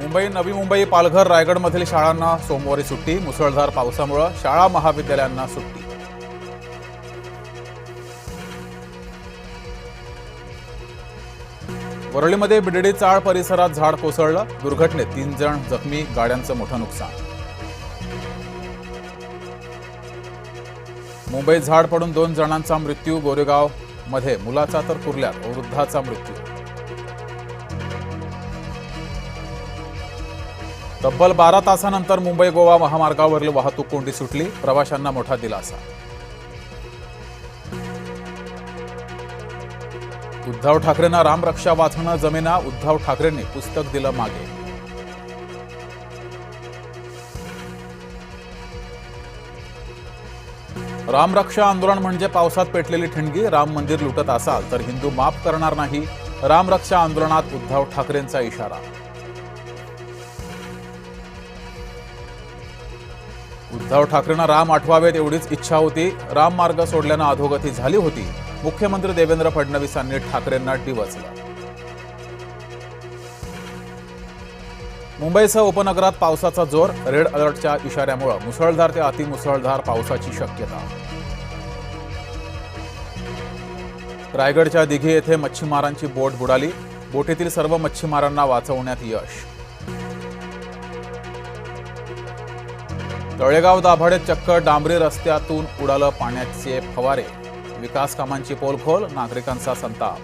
मुंबई, नवी मुंबई, पालघर, रायगडमधील शाळांना सोमवारी सुट्टी. मुसळधार पावसामुळे शाळा महाविद्यालयांना सुट्टी. वरळीमध्ये बिडडी चाळ परिसरात झाड कोसळलं. दुर्घटनेत 3 जण जखमी, गाड्यांचं मोठं नुकसान. मुंबईत झाड पडून 2 जणांचा मृत्यू. गोरेगाव मध्ये मुलाचा तर कुर्ल्यात वृद्धाचा मृत्यू. तब्बल 12 तासानंतर मुंबई गोवा महामार्गावरील वाहतूक कोंडी सुटली. प्रवाशांना मोठा दिलासा. उद्धव ठाकरेंना रामरक्षा वाचणं जमेना. उद्धव ठाकरेंनी पुस्तक दिलं मागे. रामरक्षा आंदोलन म्हणजे पावसात पेटलेली ठिणगी. राम मंदिर लुटत असाल तर हिंदू माफ करणार नाही. रामरक्षा आंदोलनात उद्धव ठाकरेंचा इशारा. उद्धव ठाकरेंना राम आठवावेत एवढीच इच्छा होती. राम मार्ग सोडल्यानं अधोगती झाली होती. मुख्यमंत्री देवेंद्र फडणवीसांनी ठाकरेंना डिवचलं. मुंबईसह उपनगरात पावसाचा जोर. रेड अलर्टच्या इशाऱ्यामुळे मुसळधार ते अतिमुसळधार पावसाची शक्यता. रायगडच्या दिघी येथे मच्छीमारांची बोट बुडाली. बोटीतील सर्व मच्छीमारांना वाचवण्यात यश. तळेगाव दाभाडे चक्क डांबरी रस्त्यातून उडालं पाण्याचे फवारे. विकास कामांची पोलखोल. नागरिकांचा संताप.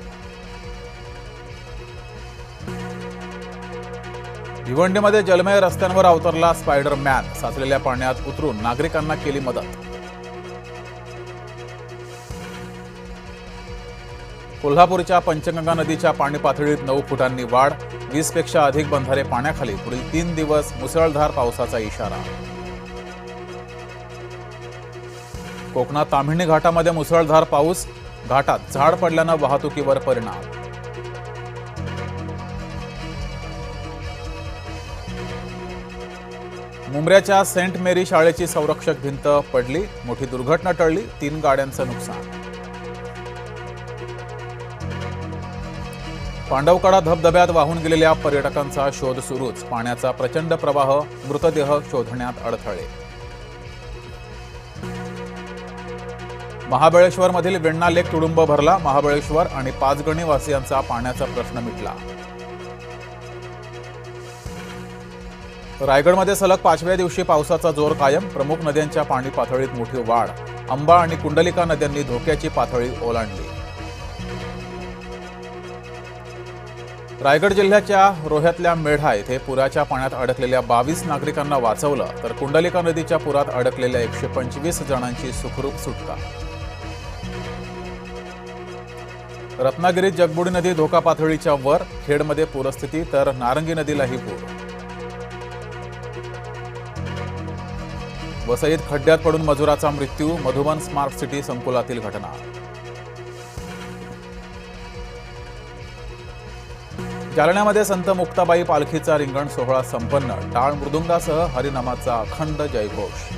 भिवंडीमध्ये जलमय रस्त्यांवर अवतरला स्पायडरमॅन. साचलेल्या पाण्यात उतरून नागरिकांना केली मदत. कोल्हापूरच्या पंचगंगा नदीच्या पाणी पातळीत 9 फुटांनी वाढ. 20 पेक्षा अधिक बंधारे पाण्याखाली. पुढील 3 दिवस मुसळधार पावसाचा इशारा. कोकणात ताम्हिणी घाटामध्ये मुसळधार पाऊस. घाटात झाड पडल्यानं वाहतुकीवर परिणाम. मुंब्र्याच्या सेंट मेरी शाळेची संरक्षक भिंत पडली. मोठी दुर्घटना टळली. 3 गाड्यांचं नुकसान. पांडवकडा धबधब्यात वाहून गेलेल्या पर्यटकांचा शोध सुरूच. पाण्याचा प्रचंड प्रवाह. मृतदेह शोधण्यात अडथळे. महाबळेश्वरमधील वेण्णा लेक तुडुंब भरला. महाबळेश्वर आणि पाचगणी वासियांचा पाण्याचा प्रश्न मिटला. रायगडमध्ये सलग 5व्या दिवशी पावसाचा जोर कायम. प्रमुख नद्यांच्या पाणी पातळीत मोठी वाढ. अंबा आणि कुंडलिका नद्यांनी धोक्याची पातळी ओलांडली. रायगड जिल्ह्याच्या रोह्यातल्या मेढा येथे पुराच्या पाण्यात अडकलेल्या 22 नागरिकांना वाचवलं, तर कुंडलिका नदीच्या पुरात अडकलेल्या 125 जणांची सुखरूप सुटका. रत्नागिरीत जगबुडी नदी धोका पातळीच्या वर. खेडमध्ये पूरस्थिती, तर नारंगी नदीलाही पूर. वसईत खड्ड्यात पडून मजुराचा मृत्यू. मधुबन स्मार्ट सिटी संकुलातील घटना. जालन्यामध्ये संत मुक्ताबाई पालखीचा रिंगण सोहळा संपन्न. टाळ मृदुंगासह हरिनामाचा अखंड जयघोष.